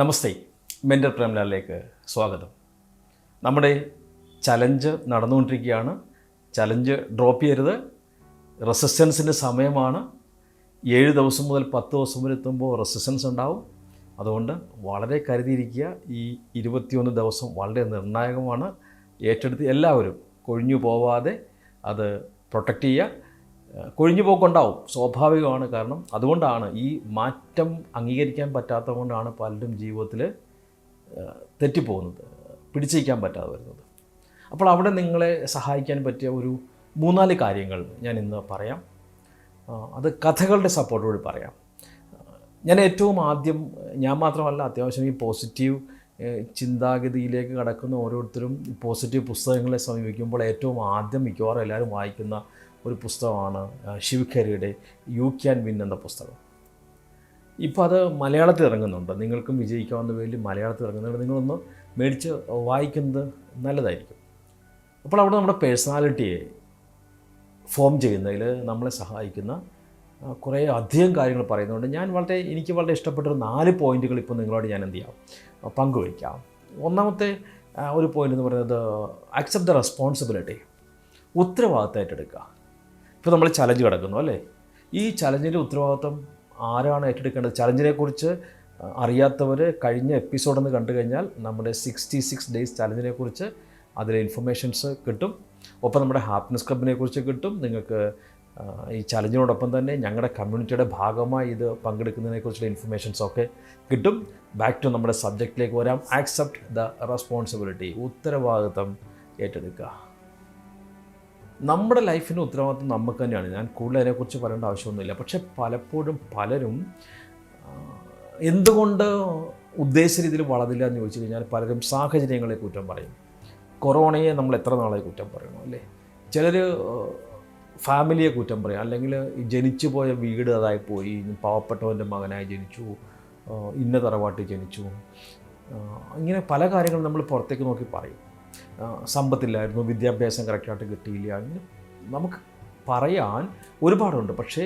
നമസ്തേ, mentor പ്രേംലാലിലേക്ക് സ്വാഗതം. നമ്മുടെ challenge നടന്നുകൊണ്ടിരിക്കുകയാണ്. ചലഞ്ച് ഡ്രോപ്പ് ചെയ്യരുത്. റെസിസ്റ്റൻസിൻ്റെ സമയമാണ്. 7 ദിവസം മുതൽ 10 ദിവസം വരെ എത്തുമ്പോൾ റെസിസ്റ്റൻസ് ഉണ്ടാവും. അതുകൊണ്ട് വളരെ കരുതിയിരിക്കുക. ഈ 21 ദിവസം വളരെ നിർണായകമാണ്. ഏറ്റെടുത്ത് എല്ലാവരും കൊഴിഞ്ഞു പോവാതെ അത് പ്രൊട്ടക്റ്റ് ചെയ്യുക. കൊഴിഞ്ഞു പോക്കുണ്ടാവും, സ്വാഭാവികമാണ്. കാരണം അതുകൊണ്ടാണ് ഈ മാറ്റം അംഗീകരിക്കാൻ പറ്റാത്തത് കൊണ്ടാണ് പലരും ജീവിതത്തിൽ തെറ്റിപ്പോകുന്നത്, പിടിച്ചിരിക്കാൻ പറ്റാതെ വരുന്നത്. അപ്പോൾ അവിടെ നിങ്ങളെ സഹായിക്കാൻ പറ്റിയ ഒരു 3-4 കാര്യങ്ങൾ ഞാൻ ഇന്ന് പറയാം. അത് കഥകളുടെ സപ്പോർട്ടോട് പറയാം. ഞാൻ ഏറ്റവും ആദ്യം, ഞാൻ മാത്രമല്ല, അത്യാവശ്യം ഈ പോസിറ്റീവ് ചിന്താഗതിയിലേക്ക് കടക്കുന്ന ഓരോരുത്തരും പോസിറ്റീവ് പുസ്തകങ്ങളെ സമീപിക്കുമ്പോൾ ഏറ്റവും ആദ്യം മിക്കവാറും എല്ലാവരും വായിക്കുന്ന ഒരു പുസ്തകമാണ് ശിവ് ഖേരയുടെ യു ക്യാൻ വിൻ എന്ന പുസ്തകം. ഇപ്പോൾ അത് മലയാളത്തിൽ ഇറങ്ങുന്നുണ്ട്. നിങ്ങൾക്കും വിജയിക്കാവുന്ന പേരിൽ മലയാളത്തിൽ ഇറങ്ങുന്നുണ്ട്. നിങ്ങളൊന്ന് മേടിച്ച് വായിക്കുന്നത് നല്ലതായിരിക്കും. അപ്പോൾ അവിടെ നമ്മുടെ പേഴ്സണാലിറ്റിയെ ഫോം ചെയ്യുന്നതിൽ നമ്മളെ സഹായിക്കുന്ന കുറേ അധികം കാര്യങ്ങൾ പറയുന്നുണ്ട്. എനിക്ക് വളരെ ഇഷ്ടപ്പെട്ടൊരു 4 പോയിൻറ്റുകൾ ഇപ്പോൾ നിങ്ങളോട് ഞാൻ എന്ത് ചെയ്യാം, പങ്കുവയ്ക്കാം. ഒന്നാമത്തെ ഒരു പോയിൻ്റ് എന്ന് പറയുന്നത് അക്സെപ്റ്റ് ദ റെസ്പോൺസിബിലിറ്റി, ഉത്തരവാദിത്തമായിട്ട് എടുക്കുക. ഇപ്പോൾ നമ്മൾ ചലഞ്ച് കിടക്കുന്നു അല്ലേ, ഈ ചലഞ്ചിൻ്റെ ഉത്തരവാദിത്വം ആരാണ് ഏറ്റെടുക്കേണ്ടത്? ചലഞ്ചിനെക്കുറിച്ച് അറിയാത്തവർ കഴിഞ്ഞ എപ്പിസോഡൊന്ന് കണ്ടു കഴിഞ്ഞാൽ നമ്മുടെ 66 ഡേയ്സ് ചലഞ്ചിനെക്കുറിച്ച് അതിലെ ഇൻഫർമേഷൻസ് കിട്ടും. ഒപ്പം നമ്മുടെ ഹാപ്പിനെസ് ക്ലബിനെക്കുറിച്ച് കിട്ടും. നിങ്ങൾക്ക് ഈ ചലഞ്ചിനോടൊപ്പം തന്നെ ഞങ്ങളുടെ കമ്മ്യൂണിറ്റിയുടെ ഭാഗമായി ഇത് പങ്കെടുക്കുന്നതിനെക്കുറിച്ചുള്ള ഇൻഫർമേഷൻസൊക്കെ കിട്ടും. ബാക്ക് ടു നമ്മുടെ സബ്ജക്റ്റിലേക്ക് വരാം. ആക്സെപ്റ്റ് ദ റെസ്പോൺസിബിലിറ്റി, ഉത്തരവാദിത്വം ഏറ്റെടുക്കുക. നമ്മുടെ ലൈഫിൻ്റെ ഉത്തരവാദിത്വം നമുക്ക് തന്നെയാണ്. ഞാൻ കൂടുതൽ അതിനെക്കുറിച്ച് പറയേണ്ട ആവശ്യമൊന്നുമില്ല. പക്ഷേ പലപ്പോഴും പലരും എന്തുകൊണ്ട് ഉദ്ദേശിച്ച രീതിയിൽ വളരില്ല എന്ന് ചോദിച്ചു കഴിഞ്ഞാൽ പലരും സാഹചര്യങ്ങളെ കുറ്റം പറയും. കൊറോണയെ നമ്മൾ എത്ര നാളെ കുറ്റം പറയണം അല്ലേ? ചിലർ ഫാമിലിയെ കുറ്റം പറയും, അല്ലെങ്കിൽ ജനിച്ചു പോയ വീട് അതായിപ്പോയി, പാവപ്പെട്ടവൻ്റെ മകനായി ജനിച്ചു, ഇന്ന തറവാട്ടിൽ ജനിച്ചു, ഇങ്ങനെ പല കാര്യങ്ങളും നമ്മൾ പുറത്തേക്ക് നോക്കി പറയും. സമ്പത്തില്ലായിരുന്നു, വിദ്യാഭ്യാസം കറക്റ്റായിട്ട് കിട്ടിയില്ല, അങ്ങനെ നമുക്ക് പറയാൻ ഒരുപാടുണ്ട്. പക്ഷേ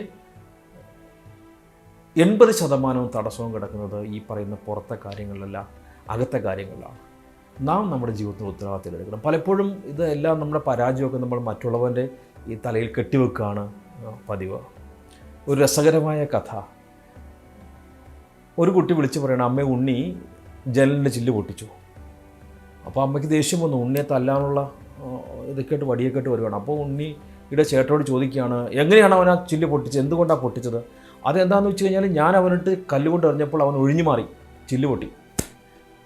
80% തടസ്സവും കിടക്കുന്നത് ഈ പറയുന്ന പുറത്തെ കാര്യങ്ങളിലല്ല, അകത്തെ കാര്യങ്ങളിലാണ്. നാം നമ്മുടെ ജീവിതത്തിൽ ഉത്തരവാദിത്തം എടുക്കണം. പലപ്പോഴും ഇതെല്ലാം നമ്മുടെ പരാജയമൊക്കെ നമ്മൾ മറ്റുള്ളവൻ്റെ ഈ തലയിൽ കെട്ടിവെക്കുകയാണ് പതിവ്. ഒരു രസകരമായ കഥ. ഒരു കുട്ടി വിളിച്ച് പറയണം, അമ്മ ഉണ്ണി ജനലിൻ്റെ ചില്ല് പൊട്ടിച്ചു. അപ്പോൾ അമ്മയ്ക്ക് ദേഷ്യം വന്നു. ഉണ്ണിയെ തല്ലാനുള്ള ഇതൊക്കെ ആയിട്ട് വടിയൊക്കെ ആയിട്ട് വരുവാണ്. അപ്പോൾ ഉണ്ണിയുടെ ചേട്ടനോട് ചോദിക്കുകയാണ്, എങ്ങനെയാണ് അവൻ ആ ചില്ല് പൊട്ടിച്ചത്, എന്തുകൊണ്ടാണ് പൊട്ടിച്ചത്? അതെന്താണെന്ന് വെച്ച് കഴിഞ്ഞാൽ ഞാൻ അവനിട്ട് കല്ലുകൊണ്ട് എറിഞ്ഞപ്പോൾ അവൻ ഒഴിഞ്ഞു മാറി, ചില്ല് പൊട്ടി.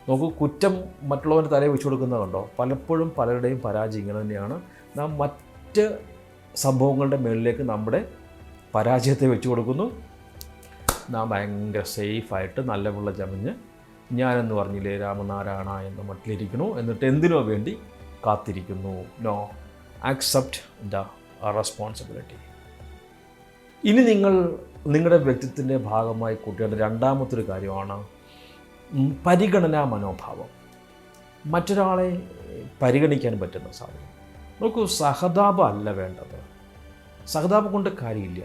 നോക്കൂ, കുറ്റം മറ്റുള്ളവൻ്റെ തലയിൽ വെച്ച് കൊടുക്കുന്നത് കണ്ടോ? പലപ്പോഴും പലരുടെയും പരാജയം ഇങ്ങനെ തന്നെയാണ്. നാം മറ്റ് സംഭവങ്ങളുടെ മുകളിലേക്ക് നമ്മുടെ പരാജയത്തെ വെച്ച് കൊടുക്കുന്നു. നാം ഭയങ്കര സേഫായിട്ട് നല്ല വെള്ളം ചമഞ്ഞ് ഞാനെന്ന് പറഞ്ഞില്ലേ രാമനാരായണ എന്ന മട്ടിലിരിക്കണു, എന്നിട്ട് എന്തിനോ വേണ്ടി കാത്തിരിക്കുന്നു. No, accept the responsibility. ഇനി നിങ്ങളുടെ വ്യക്തിത്വത്തിൻ്റെ ഭാഗമായി കൂട്ടേണ്ട രണ്ടാമത്തൊരു കാര്യമാണ് പരിഗണനാ മനോഭാവം. മറ്റൊരാളെ പരിഗണിക്കാൻ പറ്റുന്ന സാധനം. നോക്കൂ, സഹതാപം അല്ല വേണ്ടത്. സഹതാപം കൊണ്ട് കാര്യമില്ല.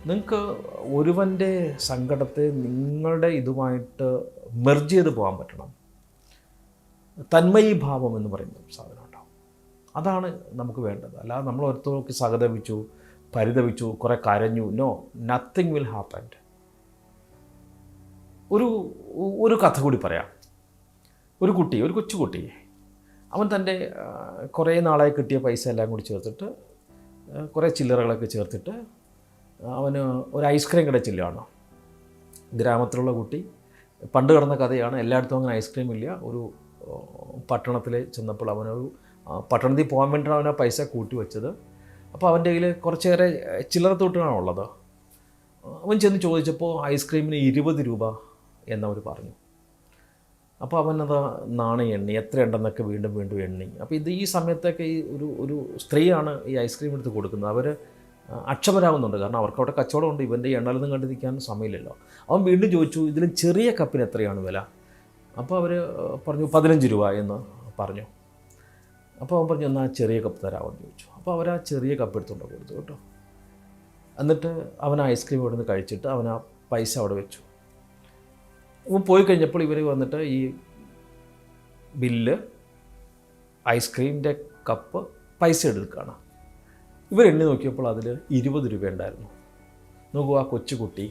നിങ്ങൾക്ക് ഒരുവൻ്റെ സങ്കടത്തെ നിങ്ങളുടെ ഇതുമായിട്ട് മെർജ് ചെയ്ത് പോകാൻ പറ്റണം. തന്മയീഭാവം എന്ന് പറയുന്ന സാധനം ഉണ്ടാവും. അതാണ് നമുക്ക് വേണ്ടത്. അല്ലാതെ നമ്മൾ ഓരോരുത്തർക്ക് സഹതപിച്ചു, പരിതപിച്ചു, കുറേ കരഞ്ഞു, നോ, നത്തിങ് വിൽ ഹാപ്പൻ. ഒരു കഥ കൂടി പറയാം. ഒരു കൊച്ചുകുട്ടി, അവൻ തൻ്റെ കുറേ നാളായി കിട്ടിയ പൈസ എല്ലാം കൂടി ചേർത്തിട്ട്, കുറേ ചില്ലറകളൊക്കെ ചേർത്തിട്ട് അവന് ഒരു ഐസ്ക്രീം കടച്ചില്ലാണ്. ഗ്രാമത്തിലുള്ള കുട്ടി, പണ്ട് കിടന്ന കഥയാണ്. എല്ലായിടത്തും അങ്ങനെ ഐസ്ക്രീം ഇല്ല. ഒരു പട്ടണത്തിൽ ചെന്നപ്പോൾ അവനൊരു പട്ടണത്തിൽ പോകാൻ വേണ്ടിയാണ് അവൻ ആ പൈസ കൂട്ടി വെച്ചത്. അപ്പോൾ അവൻ്റെ കയ്യിൽ കുറച്ചേറെ ചില്ലറ തൊട്ടുകളാണുള്ളത്. അവൻ ചെന്ന് ചോദിച്ചപ്പോൾ ഐസ്ക്രീമിന് 20 രൂപ എന്നവർ പറഞ്ഞു. അപ്പോൾ അവനത് നാണയം എണ്ണി, എത്ര ഉണ്ടെന്നൊക്കെ വീണ്ടും എണ്ണി. അപ്പോൾ ഈ സമയത്തൊക്കെ ഒരു സ്ത്രീയാണ് ഈ ഐസ്ക്രീം എടുത്ത് കൊടുക്കുന്നത്. അവർ അക്ഷമരാകുന്നുണ്ട്. കാരണം അവർക്ക് അവിടെ കച്ചവടമുണ്ട്. ഇവൻ്റെ എണ്ണലൊന്നും കണ്ടിരിക്കാൻ സമയമില്ലല്ലോ. അവൻ വീണ്ടും ചോദിച്ചു, ഇതിലും ചെറിയ കപ്പിന് എത്രയാണ് വില? അപ്പോൾ അവർ പറഞ്ഞു 15 രൂപ എന്ന് പറഞ്ഞു. അപ്പോൾ അവൻ പറഞ്ഞു, എന്നാൽ ചെറിയ കപ്പ് തരാമെന്ന് ചോദിച്ചു. അപ്പോൾ അവർ ആ ചെറിയ കപ്പ് എടുത്തുകൊണ്ട് കൊടുത്തു കേട്ടോ. എന്നിട്ട് അവൻ ഐസ്ക്രീം ഇവിടെ നിന്ന് കഴിച്ചിട്ട് അവൻ ആ പൈസ അവിടെ വെച്ചു. അപ്പോൾ പോയി കഴിഞ്ഞപ്പോൾ ഇവർ വന്നിട്ട് ഈ ബില്ല്, ഐസ്ക്രീമിൻ്റെ കപ്പ്, പൈസ എടുക്കുകയാണ്. ഇവരെണ്ണി നോക്കിയപ്പോൾ അതിൽ 20 രൂപ ഉണ്ടായിരുന്നു. നോക്കൂ, ആ കൊച്ചുകുട്ടി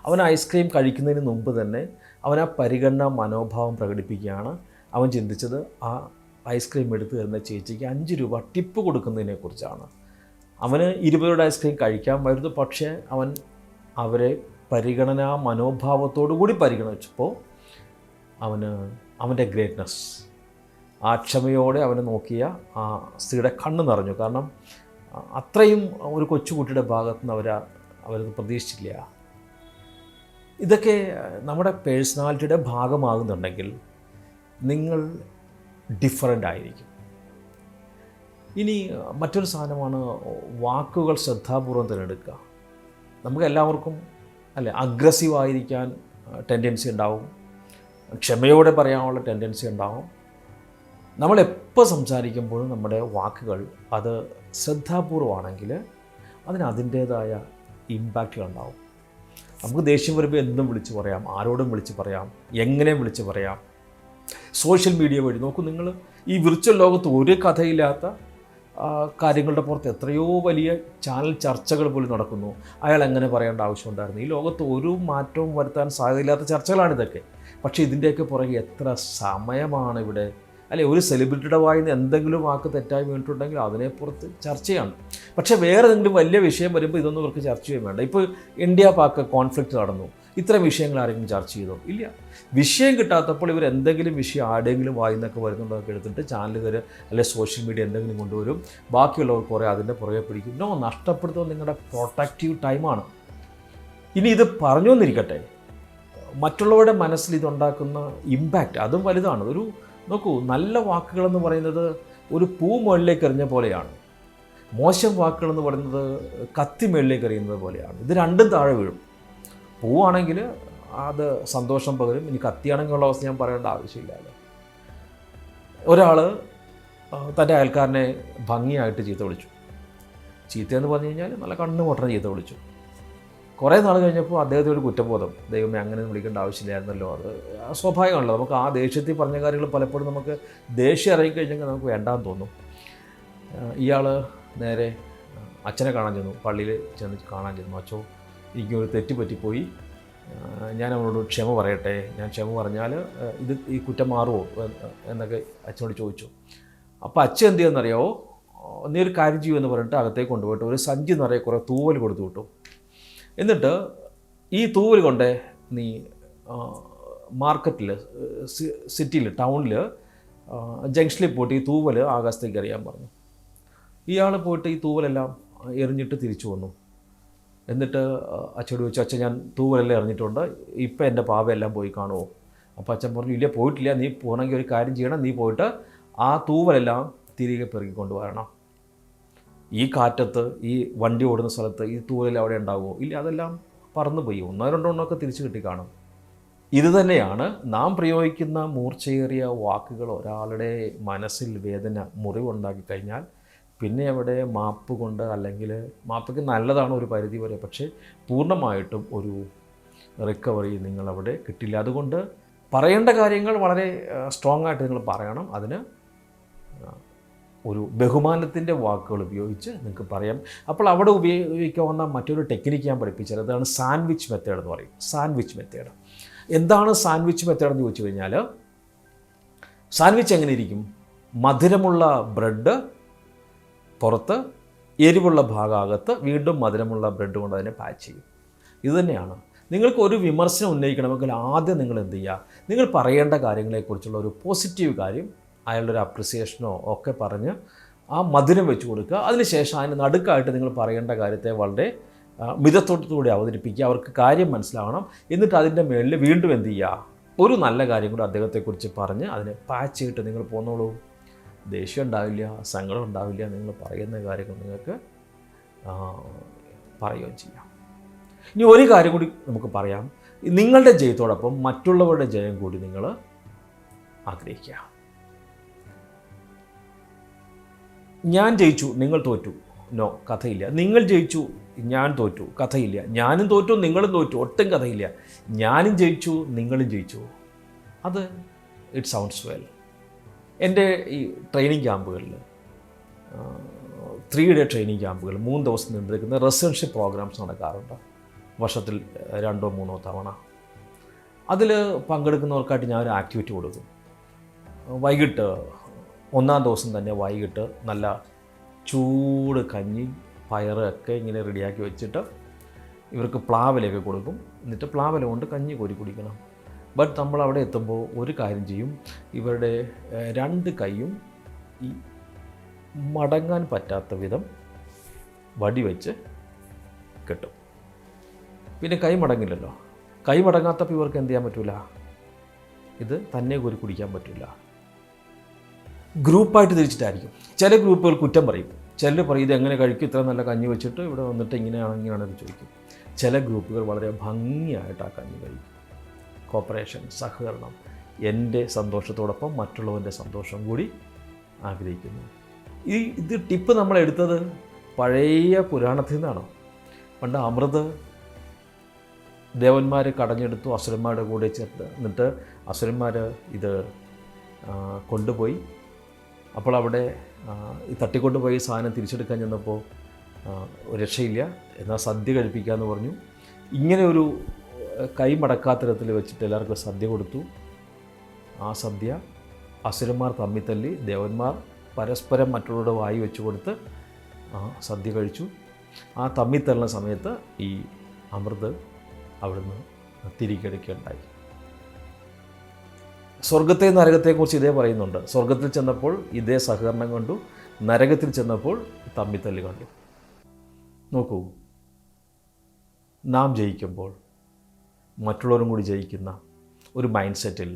അവൻ ഐസ്ക്രീം കഴിക്കുന്നതിന് മുമ്പ് തന്നെ അവൻ ആ പരിഗണന മനോഭാവം പ്രകടിപ്പിക്കുകയാണ്. അവൻ ചിന്തിച്ചത് ആ ഐസ്ക്രീം എടുത്തു തരുന്ന ചേച്ചിക്ക് 5 രൂപ ടിപ്പ് കൊടുക്കുന്നതിനെക്കുറിച്ചാണ്. അവന് 20 രൂപയുടെ ഐസ്ക്രീം കഴിക്കാമായിരുന്നു, പക്ഷേ അവൻ അവരെ പരിഗണനാ മനോഭാവത്തോടു കൂടി പരിഗണിച്ചപ്പോൾ അവൻ്റെ ഗ്രേറ്റ്നസ്, ആ ക്ഷമയോടെ അവനെ നോക്കിയ ആ സ്ത്രീയുടെ കണ്ണ് നിറഞ്ഞു. കാരണം അത്രയും ഒരു കൊച്ചുകുട്ടിയുടെ ഭാഗത്തു നിന്ന് അവരത് പ്രതീക്ഷിച്ചില്ല. ഇതൊക്കെ നമ്മുടെ പേഴ്സണാലിറ്റിയുടെ ഭാഗമാകുന്നുണ്ടെങ്കിൽ നിങ്ങൾ ഡിഫറൻ്റ് ആയിരിക്കും. ഇനി മറ്റൊരു സാധനമാണ് വാക്കുകൾ ശ്രദ്ധാപൂർവം തിരഞ്ഞെടുക്കുക. നമുക്ക് എല്ലാവർക്കും അഗ്രസീവായിരിക്കാൻ ടെൻഡൻസി ഉണ്ടാവും, ക്ഷമയോടെ പറയാനുള്ള ടെൻഡൻസി ഉണ്ടാവും. നമ്മളെപ്പോൾ സംസാരിക്കുമ്പോഴും നമ്മുടെ വാക്കുകൾ അത് ശ്രദ്ധാപൂർവമാണെങ്കിൽ അതിൻ്റേതായ ഇമ്പാക്റ്റുകൾ ഉണ്ടാവും. നമുക്ക് ദേഷ്യം വരുമ്പോൾ എന്തും വിളിച്ച് പറയാം, ആരോടും വിളിച്ച് പറയാം, എങ്ങനെ വിളിച്ച് പറയാം. സോഷ്യൽ മീഡിയ വഴി നോക്കൂ, നിങ്ങൾ ഈ വിർച്വൽ ലോകത്ത് ഒരു കഥയില്ലാത്ത കാര്യങ്ങളുടെ പുറത്ത് എത്രയോ വലിയ ചാനൽ ചർച്ചകൾ പോലും നടക്കുന്നു. അയാൾ എങ്ങനെ പറയേണ്ട ആവശ്യമുണ്ടായിരുന്നു? ഈ ലോകത്ത് ഒരു മാറ്റവും വരുത്താൻ സാധ്യതയില്ലാത്ത ചർച്ചകളാണിതൊക്കെ. പക്ഷേ ഇതിൻ്റെയൊക്കെ പുറകെ എത്ര സമയമാണ് ഇവിടെ. ഒരു സെലിബ്രിറ്റിയുടെ വായിൽ നിന്ന് എന്തെങ്കിലും വാക്ക് തെറ്റായി വീണിട്ടുണ്ടെങ്കിൽ അതിനെപ്പുറത്ത് ചർച്ചയാണ്. പക്ഷേ വേറെ എന്തെങ്കിലും വലിയ വിഷയം വരുമ്പോൾ ഇതൊന്നും ഇവർക്ക് ചർച്ച ചെയ്യാൻ വേണ്ട. ഇപ്പോൾ ഇന്ത്യ പാക് കോൺഫ്ലിക്റ്റ് നടന്നു, ഇത്തരം വിഷയങ്ങൾ ആരെങ്കിലും ചർച്ച ചെയ്തോ? ഇല്ല. വിഷയം കിട്ടാത്തപ്പോൾ ഇവർ എന്തെങ്കിലും വിഷയം ആരുടെയെങ്കിലും വായിന്നൊക്കെ വരുന്നുള്ളതൊക്കെ എടുത്തിട്ട് ചാനലുകാർ സോഷ്യൽ മീഡിയ എന്തെങ്കിലും കൊണ്ടുവരും, ബാക്കിയുള്ളവർ കുറേ അതിൻ്റെ പുറകെ പിടിക്കും. നഷ്ടപ്പെടുത്തുന്നത് നിങ്ങളുടെ പ്രൊട്ടക്റ്റീവ് ടൈമാണ്. ഇനി ഇത് പറഞ്ഞു വന്നിരിക്കട്ടെ, മറ്റുള്ളവരുടെ മനസ്സിൽ ഇതുണ്ടാക്കുന്ന ഇമ്പാക്റ്റ് അതും വലുതാണ്. നോക്കൂ, നല്ല വാക്കുകളെന്ന് പറയുന്നത് ഒരു പൂ മുകളിലേക്ക് എറിഞ്ഞ പോലെയാണ്. മോശം വാക്കുകളെന്ന് പറയുന്നത് കത്തി മുകളിലേക്ക് എറിയുന്നത് പോലെയാണ്. ഇത് രണ്ടും താഴെ വീഴും. പൂവാണെങ്കിൽ അത് സന്തോഷം പകരും, ഇനി കത്തിയാണെങ്കിലുള്ള അവസ്ഥ ഞാൻ പറയേണ്ട ആവശ്യമില്ലല്ലോ. ഒരാൾ തൻ്റെ അയൽക്കാരനെ ഭംഗിയായിട്ട് ചീത്ത വിളിച്ചു. ചീത്തയെന്ന് പറഞ്ഞു കഴിഞ്ഞാൽ നല്ല കണ്ണ് പൊട്ടണ ചീത്ത വിളിച്ചു. കുറേ നാൾ കഴിഞ്ഞപ്പോൾ അദ്ദേഹത്തിന് ഒരു കുറ്റബോധം, ദൈവമേ അങ്ങനെ വിളിക്കേണ്ട ആവശ്യമില്ലായിരുന്നല്ലോ. അത് സ്വാഭാവികമാണല്ലോ. നമുക്ക് ആ ദേഷ്യത്തിൽ പറഞ്ഞ കാര്യങ്ങൾ പലപ്പോഴും നമുക്ക് ദേഷ്യം ഇറങ്ങിക്കഴിഞ്ഞെങ്കിൽ നമുക്ക് വേണ്ടാന്ന് തോന്നും. ഇയാൾ നേരെ അച്ഛനെ കാണാൻ ചെന്നു, പള്ളിയിൽ ചെന്ന് കാണാൻ ചെന്നു. അച്ഛോ, എനിക്കൊരു തെറ്റ് പറ്റിപ്പോയി, ഞാൻ അവനോട് ക്ഷമ പറയട്ടെ, ഞാൻ ക്ഷമ പറഞ്ഞാൽ ഈ കുറ്റം മാറുമോ എന്നൊക്കെ അച്ഛനോട് ചോദിച്ചു. അപ്പോൾ അച്ഛൻ എന്ത് ചെയ്യുമെന്നറിയാമോ? നീ ഒരു കാര്യം ചെയ്യുമെന്ന് പറഞ്ഞിട്ട് അകത്തേക്ക് കൊണ്ടുപോയിട്ട് ഒരു സഞ്ചി നിറയെ കുറേ തൂവൽ കൊടുത്തു വിട്ടു. എന്നിട്ട് ഈ തൂവൽ കൊണ്ട് നീ മാർക്കറ്റിൽ, സിറ്റിയിൽ, ടൗണിൽ, ജംഗ്ഷനിൽ പോയിട്ട് ഈ തൂവൽ ആകാശത്തേക്ക് എറിയാൻ പറഞ്ഞു. ഇയാൾ പോയിട്ട് ഈ തൂവലെല്ലാം എറിഞ്ഞിട്ട് തിരിച്ചു വന്നു. എന്നിട്ട് അച്ഛനോട് ചോദിച്ചു, അച്ഛൻ ഞാൻ തൂവലെല്ലാം എറിഞ്ഞിട്ടുണ്ട്, ഇപ്പം എൻ്റെ പാവയെല്ലാം പോയി കാണുമോ? അപ്പോൾ അച്ഛൻ പറഞ്ഞു, ഇല്ല പോയിട്ടില്ല, നീ പോകണമെങ്കിൽ ഒരു കാര്യം ചെയ്യണം, നീ പോയിട്ട് ആ തൂവലെല്ലാം തിരികെ പെറുക്കിക്കൊണ്ട് വരണം. ഈ കാറ്റത്ത്, ഈ വണ്ടി ഓടുന്ന സ്ഥലത്ത് ഈ തൂവലെല്ലാം അവിടെ ഉണ്ടാവുമോ? ഇല്ല, അതെല്ലാം പറന്നു പോയി, 1-2 തിരിച്ചു കിട്ടി കാണും. ഇത് തന്നെയാണ് നാം പ്രയോഗിക്കുന്ന മൂർച്ചയേറിയ വാക്കുകൾ ഒരാളുടെ മനസ്സിൽ വേദന, മുറിവുണ്ടാക്കി കഴിഞ്ഞാൽ പിന്നെ അവിടെ മാപ്പ് കൊണ്ട്, അല്ലെങ്കിൽ മാപ്പൊക്കെ നല്ലതാണ് ഒരു പരിധി വരെ, പക്ഷേ പൂർണ്ണമായിട്ടും ഒരു റിക്കവറി നിങ്ങളവിടെ കിട്ടില്ല. അതുകൊണ്ട് പറയേണ്ട കാര്യങ്ങൾ വളരെ സ്ട്രോങ് ആയിട്ട് നിങ്ങൾ പറയണം. അതിന് ഒരു ബഹുമാനത്തിൻ്റെ വാക്കുകൾ ഉപയോഗിച്ച് നിങ്ങൾക്ക് പറയാം. അപ്പോൾ അവിടെ ഉപയോഗിക്കാവുന്ന മറ്റൊരു ടെക്നിക്ക് ഞാൻ പഠിപ്പിച്ചത്, അതാണ് സാൻഡ്വിച്ച് മെത്തേഡ് എന്ന് പറയും. സാൻഡ്വിച്ച് മെത്തേഡ് എന്താണ്? സാൻഡ്വിച്ച് മെത്തേഡ് എന്ന് ചോദിച്ചു കഴിഞ്ഞാൽ, സാൻഡ്വിച്ച് എങ്ങനെ ഇരിക്കും? മധുരമുള്ള ബ്രെഡ് പുറത്ത്, എരിവുള്ള ഭാഗത്ത്, വീണ്ടും മധുരമുള്ള ബ്രെഡ് കൊണ്ട് അതിനെ പാച്ച് ചെയ്യും. ഇതുതന്നെയാണ്. നിങ്ങൾക്ക് ഒരു വിമർശനം ഉന്നയിക്കണമെങ്കിൽ ആദ്യം നിങ്ങൾ എന്ത് ചെയ്യുക? നിങ്ങൾ പറയേണ്ട കാര്യങ്ങളെക്കുറിച്ചുള്ള ഒരു പോസിറ്റീവ് കാര്യം, അയാളുടെ ഒരു അപ്രിസിയേഷനോ ഒക്കെ പറഞ്ഞ് ആ മധുരം വെച്ച് കൊടുക്കുക. അതിനുശേഷം അതിന് നടുക്കായിട്ട് നിങ്ങൾ പറയേണ്ട കാര്യത്തെ വളരെ മിതത്വത്തോടുകൂടി അവതരിപ്പിക്കുക. അവർക്ക് കാര്യം മനസ്സിലാവണം. എന്നിട്ട് അതിൻ്റെ മേളിൽ വീണ്ടും എന്ത് ചെയ്യുക? ഒരു നല്ല കാര്യം കൂടി അദ്ദേഹത്തെക്കുറിച്ച് പറഞ്ഞ് അതിനെ പാച്ച് ചെയ്തിട്ട് നിങ്ങൾ പോന്നോളൂ. ദേഷ്യം ഉണ്ടാവില്ല, സങ്കടം ഉണ്ടാവില്ല. നിങ്ങൾ പറയുന്ന കാര്യങ്ങൾ നിങ്ങൾക്ക് പറയുകയും ചെയ്യാം. ഇനി ഒരു കാര്യം കൂടി നമുക്ക് പറയാം. നിങ്ങളുടെ ജയത്തോടൊപ്പം മറ്റുള്ളവരുടെ ജയം കൂടി നിങ്ങൾ ആഗ്രഹിക്കുക. ഞാൻ ജയിച്ചു, നിങ്ങൾ തോറ്റു, നോ, കഥയില്ല. നിങ്ങൾ ജയിച്ചു, ഞാൻ തോറ്റു, കഥയില്ല. ഞാനും തോറ്റു, നിങ്ങളും തോറ്റു, ഒട്ടും കഥയില്ല. ഞാനും ജയിച്ചു, നിങ്ങളും ജയിച്ചു. അത് ഇറ്റ് സൗണ്ട്സ് വെൽ. എൻ്റെ ഈ ട്രെയിനിങ് ക്യാമ്പുകളിൽ 3 ഡേ ട്രെയിനിങ് ക്യാമ്പുകൾ 3 ദിവസം നീണ്ടുനിൽക്കുന്ന റെസിഡൻഷ്യൽ പ്രോഗ്രാംസ് നടക്കാറുണ്ട്, വർഷത്തിൽ 2-3 തവണ. അതിൽ പങ്കെടുക്കുന്നവർക്കായിട്ട് ഞാനൊരു ആക്ടിവിറ്റി കൊടുക്കും. വൈകിട്ട് 1-ാം ദിവസം തന്നെ വൈകിട്ട് നല്ല ചൂട് കഞ്ഞി പയറൊക്കെ ഇങ്ങനെ റെഡിയാക്കി വെച്ചിട്ട് ഇവർക്ക് പ്ലാവിലൊക്കെ കൊടുക്കും. എന്നിട്ട് പ്ലാവില കൊണ്ട് കഞ്ഞി കോരി കുടിക്കണം. ബട്ട് നമ്മൾ അവിടെ എത്തുമ്പോൾ ഒരു കാര്യം ചെയ്യും, ഇവരുടെ 2 കൈയും ഈ മടങ്ങാൻ പറ്റാത്ത വിധം വടി വെച്ച് കെട്ടും. പിന്നെ കൈ മടങ്ങില്ലല്ലോ. കൈ മടങ്ങാത്തപ്പോൾ ഇവർക്ക് എന്ത് ചെയ്യാൻ പറ്റില്ല, ഇത് തന്നെ കോരി കുടിക്കാൻ പറ്റില്ല. ഗ്രൂപ്പായിട്ട് തിരിച്ചിട്ടായിരിക്കും. ചില ഗ്രൂപ്പുകൾ കുറ്റം പറയും, ചിലർ പറയും ഇത് എങ്ങനെ കഴിക്കും, ഇത്ര നല്ല കഞ്ഞി വെച്ചിട്ട് ഇവിടെ വന്നിട്ട് ഇങ്ങനെയാണെന്ന് ചോദിക്കും. ചില ഗ്രൂപ്പുകൾ വളരെ ഭംഗിയായിട്ട് ആ കഞ്ഞി കഴിക്കും. കോപ്പറേഷൻ, സഹകരണം, എൻ്റെ സന്തോഷത്തോടൊപ്പം മറ്റുള്ളവൻ്റെ സന്തോഷം കൂടി ആഗ്രഹിക്കുന്നു. ഇത് ടിപ്പ് നമ്മളെടുത്തത് പഴയ പുരാണത്തിൽ നിന്നാണ്. പണ്ട് അമൃത് ദേവന്മാർ കടഞ്ഞെടുത്തു, അസുരന്മാരുടെ കൂടെ ചേർത്ത്. എന്നിട്ട് അസുരന്മാർ ഇത് കൊണ്ടുപോയി. അപ്പോൾ അവിടെ ഈ തട്ടിക്കൊണ്ടുപോയി സാധനം തിരിച്ചെടുക്കാൻ ചെന്നപ്പോൾ രക്ഷയില്ല, എന്നാൽ സദ്യ കഴിപ്പിക്കാമെന്ന് പറഞ്ഞു. ഇങ്ങനെ ഒരു കൈ മടക്കാത്ത തരത്തിൽ വെച്ചിട്ട് എല്ലാവർക്കും സദ്യ കൊടുത്തു. ആ സദ്യ അസുരന്മാർ തമ്മിൽ തല്ലി, ദേവന്മാർ പരസ്പരം മറ്റുള്ളവരുടെ വായി വെച്ച് കൊടുത്ത് സദ്യ കഴിച്ചു. ആ തമ്മിൽ തള്ളുന്ന സമയത്ത് ഈ അമൃത് അവിടുന്ന് തിരികെടുക്കുകയുണ്ടായി. സ്വർഗത്തെ നരകത്തെക്കുറിച്ച് ഇതേ പറയുന്നുണ്ട്. സ്വർഗത്തിൽ ചെന്നപ്പോൾ ഇതേ സഹകരണം കണ്ടു, നരകത്തിൽ ചെന്നപ്പോൾ തമ്മിത്തല്ല് കണ്ടു. നോക്കൂ, നാം ജയിക്കുമ്പോൾ മറ്റുള്ളവരും കൂടി ജയിക്കുന്ന ഒരു മൈൻഡ് സെറ്റിൽ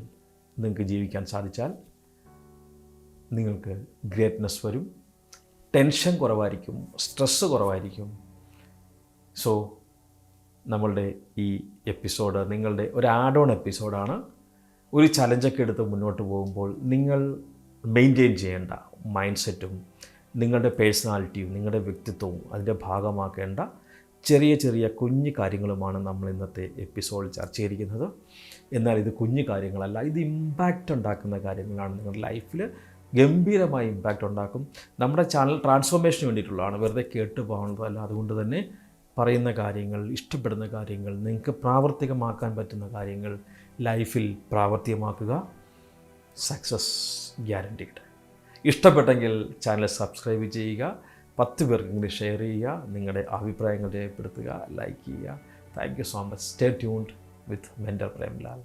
നിങ്ങൾക്ക് ജീവിക്കാൻ സാധിച്ചാൽ നിങ്ങൾക്ക് ഗ്രേറ്റ്നെസ് വരും, ടെൻഷൻ കുറവായിരിക്കും, സ്ട്രെസ്സ് കുറവായിരിക്കും. സോ നമ്മളുടെ ഈ എപ്പിസോഡ് നിങ്ങളുടെ ഒരു ആഡ് ഓൺ എപ്പിസോഡാണ്. ഒരു ചലഞ്ചൊക്കെ എടുത്ത് മുന്നോട്ട് പോകുമ്പോൾ നിങ്ങൾ മെയിൻറ്റെയിൻ ചെയ്യേണ്ട മൈൻഡ് സെറ്റും നിങ്ങളുടെ പേഴ്സണാലിറ്റിയും നിങ്ങളുടെ വ്യക്തിത്വവും അതിൻ്റെ ഭാഗമാക്കേണ്ട ചെറിയ ചെറിയ കുഞ്ഞു കാര്യങ്ങളുമാണ് നമ്മൾ ഇന്നത്തെ എപ്പിസോഡിൽ ചർച്ച ചെയ്തിരിക്കുന്നത്. എന്നാൽ ഇത് കുഞ്ഞു കാര്യങ്ങളല്ല, ഇത് ഇമ്പാക്റ്റ് ഉണ്ടാക്കുന്ന കാര്യങ്ങളാണ്. നിങ്ങളുടെ ലൈഫിൽ ഗംഭീരമായ ഇമ്പാക്റ്റ് ഉണ്ടാക്കും. നമ്മുടെ ചാനൽ ട്രാൻസ്ഫോർമേഷന് വേണ്ടിയിട്ടുള്ളതാണ്, വെറുതെ കേട്ട് പോകുന്നതല്ല. അതുകൊണ്ട് തന്നെ പറയുന്ന കാര്യങ്ങൾ, ഇഷ്ടപ്പെടുന്ന കാര്യങ്ങൾ, നിങ്ങൾക്ക് പ്രാവർത്തികമാക്കാൻ പറ്റുന്ന കാര്യങ്ങൾ ലൈഫിൽ പ്രാവർത്തികമാക്കുക. Success guaranteed. ഇഷ്ടപ്പെട്ടെങ്കിൽ ചാനൽ സബ്സ്ക്രൈബ് ചെയ്യുക, 10 പേർക്കെങ്കിലും ഷെയർ ചെയ്യുക, നിങ്ങളുടെ അഭിപ്രായങ്ങൾ രേഖപ്പെടുത്തുക, ലൈക്ക് ചെയ്യുക. Thank you so much. Stay tuned with mentor Premlal.